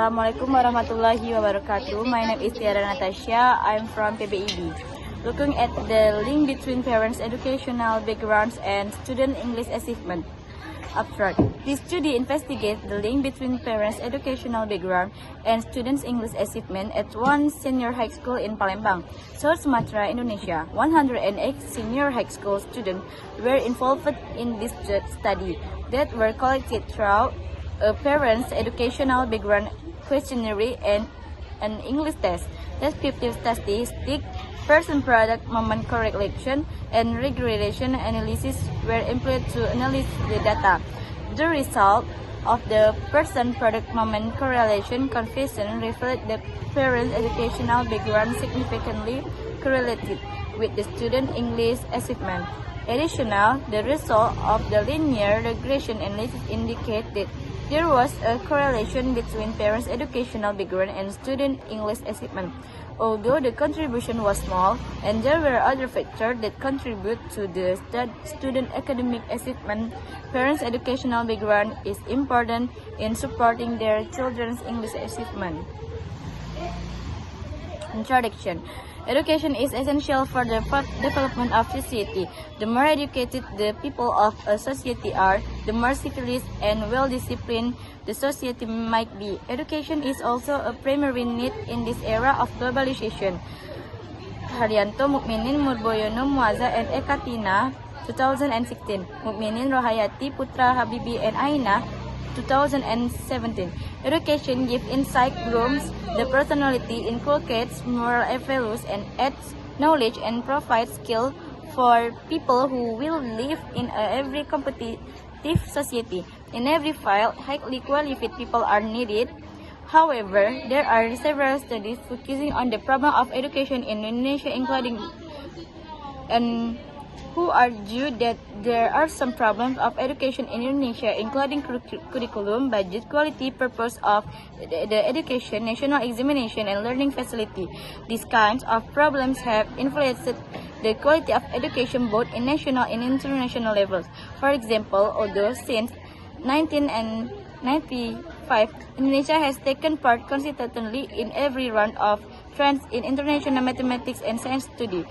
Assalamualaikum warahmatullahi wabarakatuh. My name is Tiara Natasha. I'm from PBIB. Looking at the link between parents' educational backgrounds and student English achievement. Abstract. This study investigates the link between parents' educational background and students' English achievement at one senior high school in Palembang, South Sumatra, Indonesia. 108 senior high school students were involved in this study that were collected through a parents' educational background questionnaire and an English test. Descriptive statistics, person-product moment correlation, and regression analysis were employed to analyze the data. The result of the person-product moment correlation coefficient reflect the parents' educational background significantly correlated with the student English achievement. Additionally, the result of the linear regression analysis indicate that there was a correlation between parents' educational background and student English achievement. Although the contribution was small, and there were other factors that contribute to the student academic achievement, parents' educational background is important in supporting their children's English achievement. Introduction. Education is essential for the development of society. The more educated the people of a society are, the more civilized and well-disciplined the society might be. Education is also a primary need in this era of globalization. Haryanto, Mukminin, Murboyono, Muazza, and Ekatina, 2016. Mukminin, Rohayati, Putra, Habibi, and Aina, 2017. Education gives insight, grooms the personality, inculcates moral values, and adds knowledge and provides skill for people who will live in every competitive society. In every field, highly qualified people are needed. However, there are several studies focusing on the problem of education in Indonesia, including and who argue that there are some problems of education in Indonesia, including curriculum, budget, quality, purpose of the education, national examination, and learning facility. These kinds of problems have influenced the quality of education both in national and international levels. For example, although since 1995, Indonesia has taken part consistently in every round of trends in international mathematics and science study,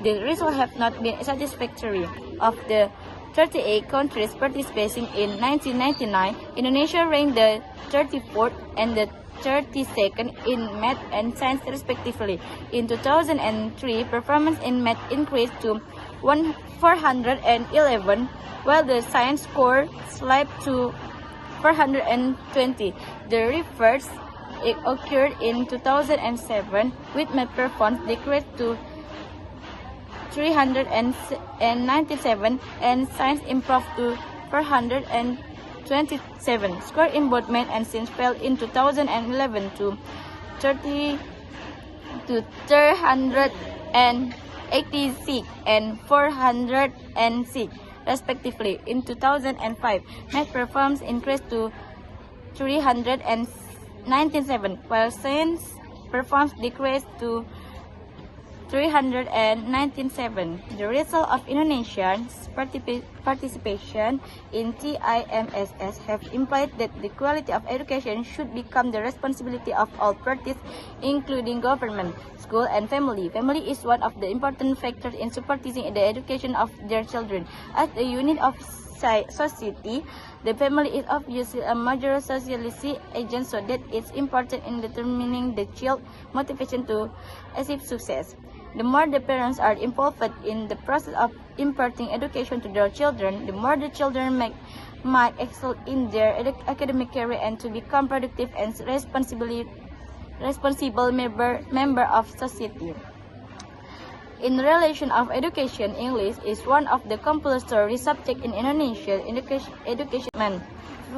the results have not been satisfactory. Of the 38 countries participating in 1999, Indonesia ranked the 34th and the 32nd in math and science respectively. In 2003, performance in math increased to 411, while the science score slipped to 420. The reverse occurred in 2007, with math performance decreased to 397 and science improved to 427. Score in both math and science fell in 2011 to 386 and 406 respectively. In 2005, math performance increased to 397, while science performance decreased to 397. The result of Indonesia's participation in TIMSS have implied that the quality of education should become the responsibility of all parties, including government, school, and family. Family is one of the important factors in supporting the education of their children. As a unit of society, the family is obviously a major socialist agent, so that it's important in determining the child's motivation to achieve success. The more the parents are involved in the process of imparting education to their children, the more the children might excel in their academic career and to become productive and responsible member of society. In relation of education, English is one of the compulsory subjects in Indonesian education.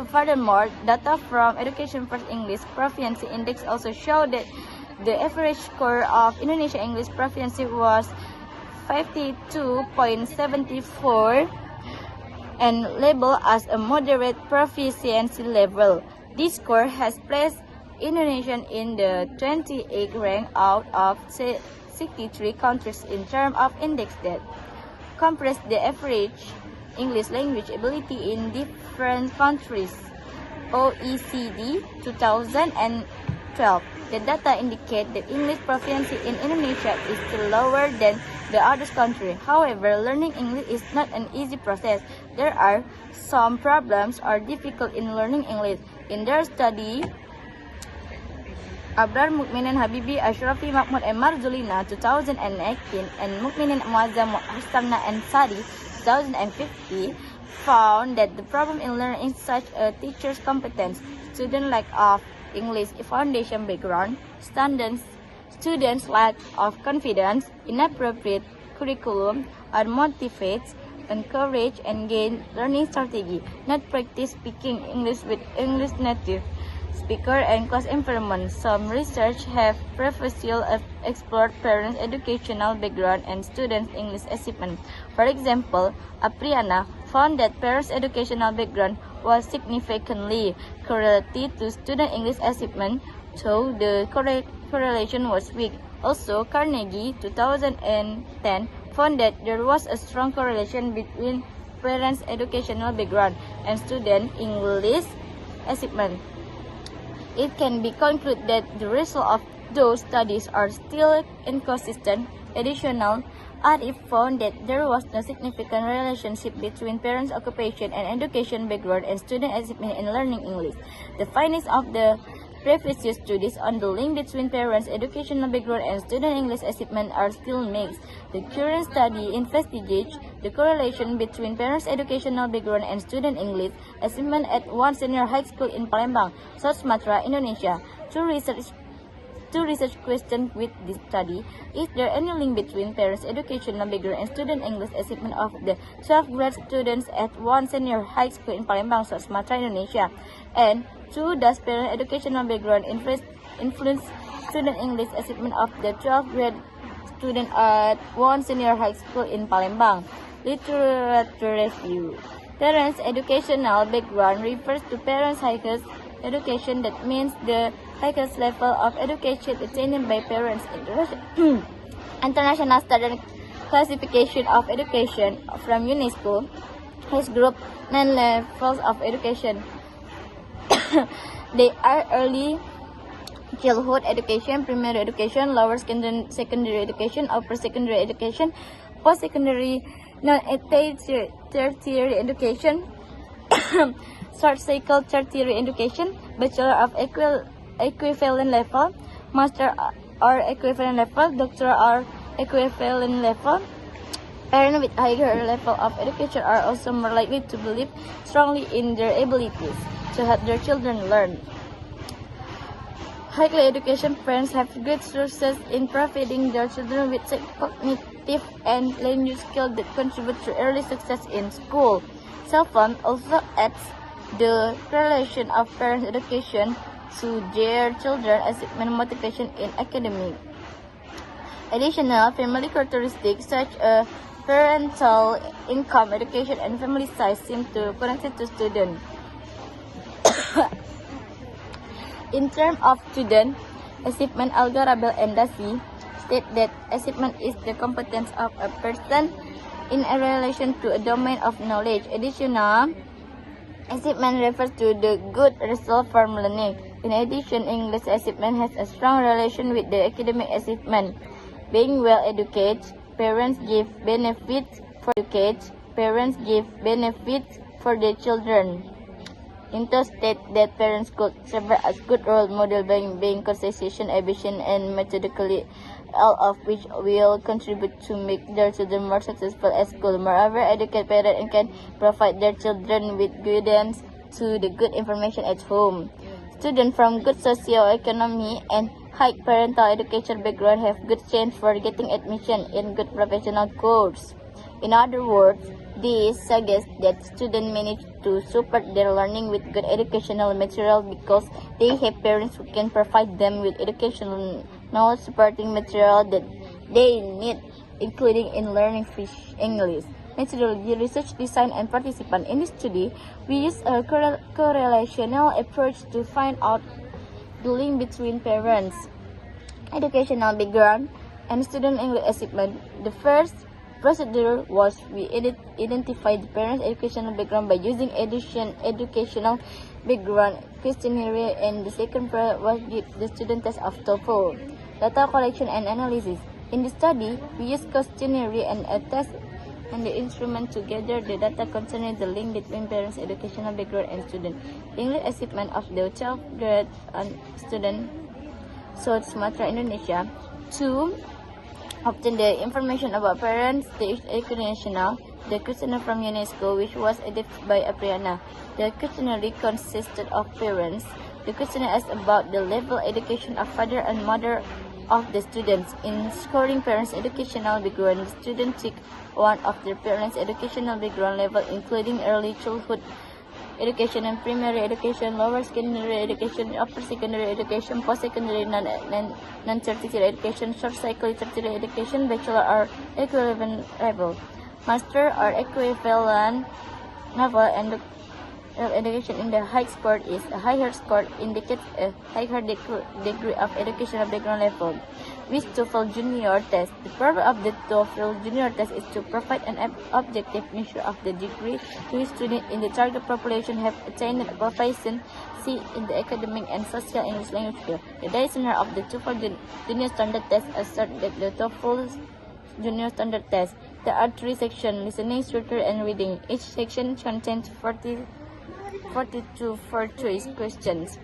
Furthermore, data from Education First English Proficiency Index also show that the average score of Indonesia English proficiency was 52.74 and labeled as a moderate proficiency level. This score has placed Indonesia in the 28th rank out of 63 countries in terms of index that compress the average English language ability in different countries. OECD 2012. The data indicate that English proficiency in Indonesia is still lower than the other countries. However, learning English is not an easy process. There are some problems or difficult in learning English. In their study, Abrar Mukminin Habibi Ashrafi Mahmud and Marzulina 2018 and Mukminin Muazzam Hastamna and Sari 2050 found that the problem in learning is such a teacher's competence, student lack of English foundation background, students lack of confidence, inappropriate curriculum, unmotivated, encourage and gain learning strategy, not practice speaking English with English native speaker and class environment. Some research have previously explored parents' educational background and students' English achievement. For example, Apriana found that parents' educational background was significantly correlated to student English achievement, though the correlation was weak. Also, Carnegie 2010 found that there was a strong correlation between parents' educational background and student English achievement. It can be concluded that the results of those studies are still inconsistent. Additional, Arif found that there was no significant relationship between parents' occupation and education background and student achievement in learning English. The findings of the previous studies on the link between parents' educational background and student English achievement are still mixed. The current study investigates the correlation between parents' educational background and student English achievement at one senior high school in Palembang, South Sumatra, Indonesia. Two research questions with this study: is there any link between parents' educational background and student English achievement of the 12th grade students at one senior high school in Palembang, South Sumatra, Indonesia? And 2. Does parent educational background influence student English achievement of the 12th grade student at one senior high school in Palembang? Literature review. Parents' educational background refers to parents' highest education. That means the highest level of education attained by parents. International Standard Classification of Education from UNESCO has grouped 9 levels of education. They are early childhood education, primary education, lower secondary education, upper secondary education, post-secondary, tertiary education, short cycle tertiary education, bachelor of equivalent level, master or equivalent level, doctor or equivalent level. Parents with higher level of education are also more likely to believe strongly in their abilities to help their children learn. Highly educated parents have great resources in providing their children with cognitive and language skills that contribute to early success in school. Cellphone also adds the correlation of parents' education to their children's achievement motivation in academic. Additional family characteristics such as parental income, education, and family size seem to connected to students. In terms of student achievement, Alga Rabel and Dasi state that achievement is the competence of a person in a relation to a domain of knowledge. Additional, achievement refers to the good result from learning. In addition, English achievement has a strong relation with the academic achievement. Being well educated, parents give benefits for their children. Into state that parents could serve as good role model by being conscientious, ambitious, and methodically, all of which will contribute to make their children more successful at school. Moreover, educated parents can provide their children with guidance to the good information at home. Students from good socio-economic and high parental education background have good chance for getting admission in good professional courses. In other words, this suggests that students manage to support their learning with good educational material because they have parents who can provide them with educational knowledge supporting material that they need, including in learning English. Methodology, research design, and participant. In this study, we use a correlational approach to find out the link between parents' educational background and student English achievement. The first procedure was we identify the parents' educational background by using educational background questionnaire, and the second part was the student test of TOEFL. Data collection and analysis. In the study, we use questionnaire and a test and the instrument to gather the data concerning the link between parents' educational background and student English achievement of the 12th grade student South Sumatra, Indonesia. 2. Obtain the information about parents, the education, the questionnaire from UNESCO, which was edited by Apriana. The questionnaire consisted of parents. The questionnaire is about the level education of father and mother of the students. In scoring parents' educational background, the student check one of their parents' educational background level, including early childhood education and primary education, lower secondary education, upper secondary education, post-secondary, non-tertiary education, short cycle tertiary education, bachelor or equivalent level, master or equivalent level, and education in the high score is a higher score indicates a higher degree of educational background level. With TOEFL Junior Test, the purpose of the TOEFL Junior Test is to provide an objective measure of the degree to which students in the target population have attained proficiency in the academic and social English language skill. The designer of the TOEFL Junior Standard Test asserts that the TOEFL Junior Standard Test. There are 3 sections: listening, structure, and reading. Each section contains 42 choice questions.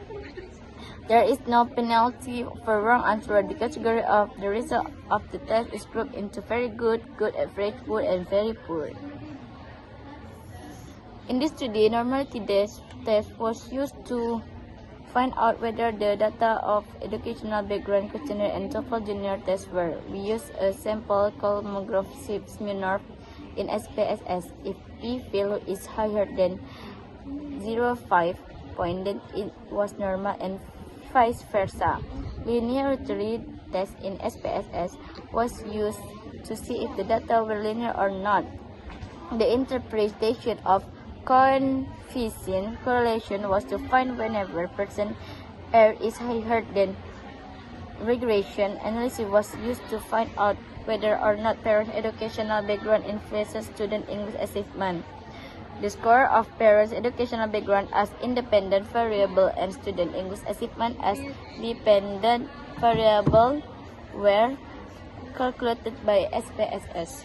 There is no penalty for wrong answer. The category of the result of the test is grouped into very good, good average, poor, and very poor. In this study, normality test was used to find out whether the data of educational background questionnaire and TOEFL Junior Test were. We used a sample cosmography smear in SPSS. If P value is higher than 0.5 point, then it was normal, and vice versa. Linearity test in SPSS was used to see if the data were linear or not. The interpretation of coefficient correlation was to find whenever percent error is higher than regression analysis was used to find out whether or not parent educational background influences student English achievement. The score of parents' educational background as independent variable and student English achievement as dependent variable were calculated by SPSS.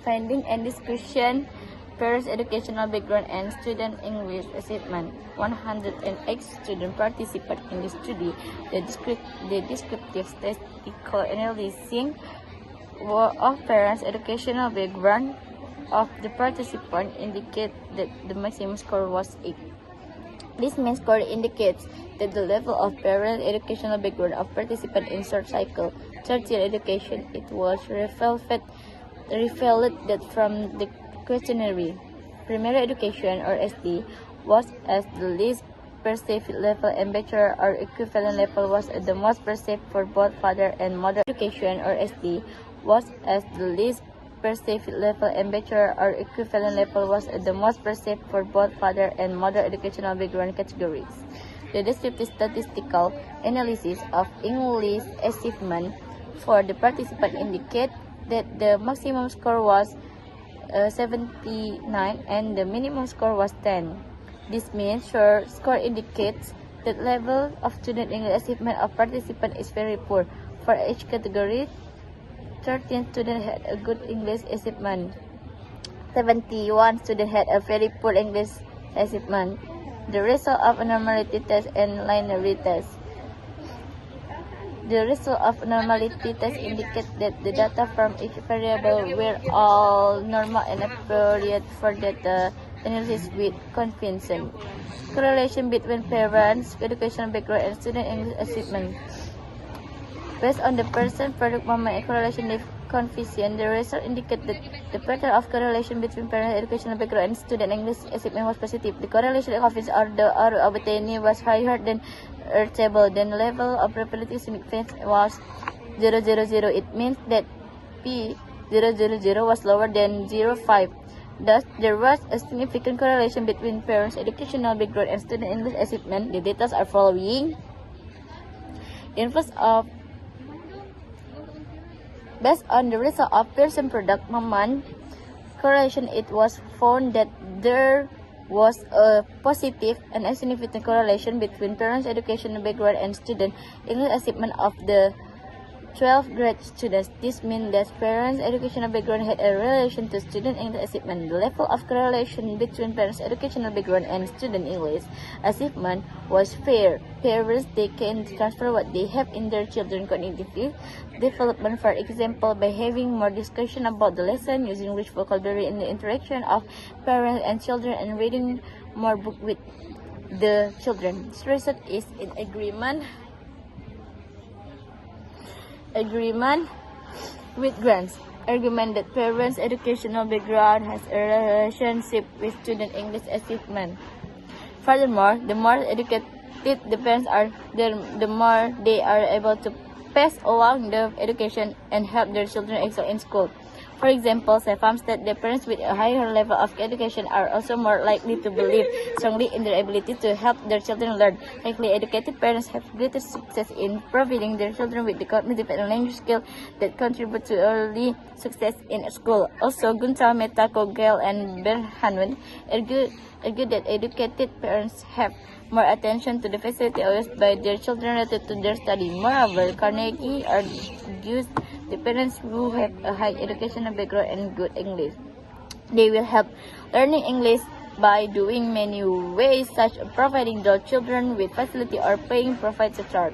Finding and discussion: parents' educational background and student English achievement. 108 students participated in the study. The descriptive statistical analysis of parents' educational background of the participant indicate that the maximum score was 8. This mean score indicates that the level of parent educational background of participant in short cycle tertiary education. It was reflected that from the questionnaire. Primary education or SD was as the least perceived level, and bachelor or equivalent level was the most perceived for both father and mother. Education or SD was as the least perceived level, and bachelor or equivalent level was the most perceived for both father and mother educational background categories. The descriptive statistical analysis of English achievement for the participant indicate that the maximum score was 79 and the minimum score was 10. This means your score indicates that level of student English achievement of participant is very poor. For each category, 13 students had a good English achievement. 71 students had a very poor English achievement. The result of a normality test and linearity test. The result of normality test indicates that the data from each variable were all normal and appropriate for data analysis with confidence. Correlation between parents' educational background and student English achievement. Based on the percent product moment and correlation coefficient, the result indicate that the pattern of correlation between parent educational background and student English achievement was positive. The correlation coefficient or the R obtained was higher than Earth table. Then the level of probability significance was 0.00. It means that P 0.00 was lower than 0.5. Thus, there was a significant correlation between parents' educational background and student English achievement. The data are following. Based on the result of Pearson product moment correlation, it was found that there was a positive and a significant correlation between parents' educational background and student English achievement of the 12th grade students. This means that parents' educational background had a relation to student English achievement. The level of correlation between parents' educational background and student English achievement was fair. Parents, they can transfer what they have in their children's cognitive development, for example, by having more discussion about the lesson, using rich vocabulary in the interaction of parents and children, and reading more book with the children. This result is in agreement with Grant's argument that parents' educational background has a relationship with student English achievement. Furthermore, the more educated the parents are, the more they are able to pass along the education and help their children excel in school. For example, Sefam stated that parents with a higher level of education are also more likely to believe strongly in their ability to help their children learn. Highly educated parents have greater success in providing their children with the cognitive and language skills that contribute to early success in school. Also, Gunther, Meta, Kogel, and Bernhanwen argue that educated parents have more attention to the facility used by their children related to their study. Moreover, Carnegie argues the parents who have a high educational background and good English, they will help learning English by doing many ways, such as providing their children with facility or paying private tutor.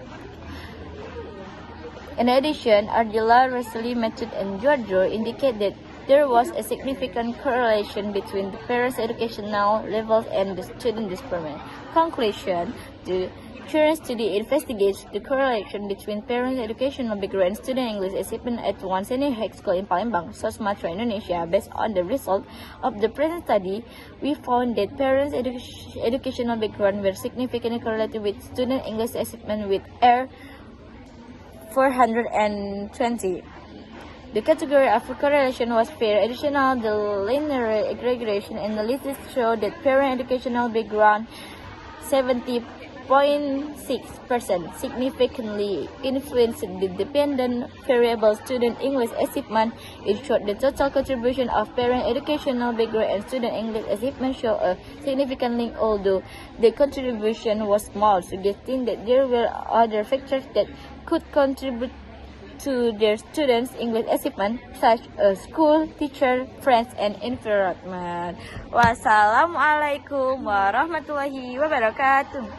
In addition, Ardila, Rosalie, Method, and Giorgio indicate that there was a significant correlation between the parents' educational levels and the student dispersion. Conclusion: the current study investigates the correlation between parents' educational background and student English achievement at one senior high school in Palembang, South Sumatra, Indonesia. Based on the result of the present study, we found that parents' educational background were significantly correlated with student English achievement with R 420. The category of correlation was fair. Additionally, the linear regression analysis showed that parent educational background 70.6% significantly influenced the dependent variable student English achievement. It showed the total contribution of parent educational background and student English achievement show a significant link, although the contribution was small, suggesting that there were other factors that could contribute to their students' English achievement, such as school, teacher, friends, and environment. Wassalamualaikum warahmatullahi wabarakatuh.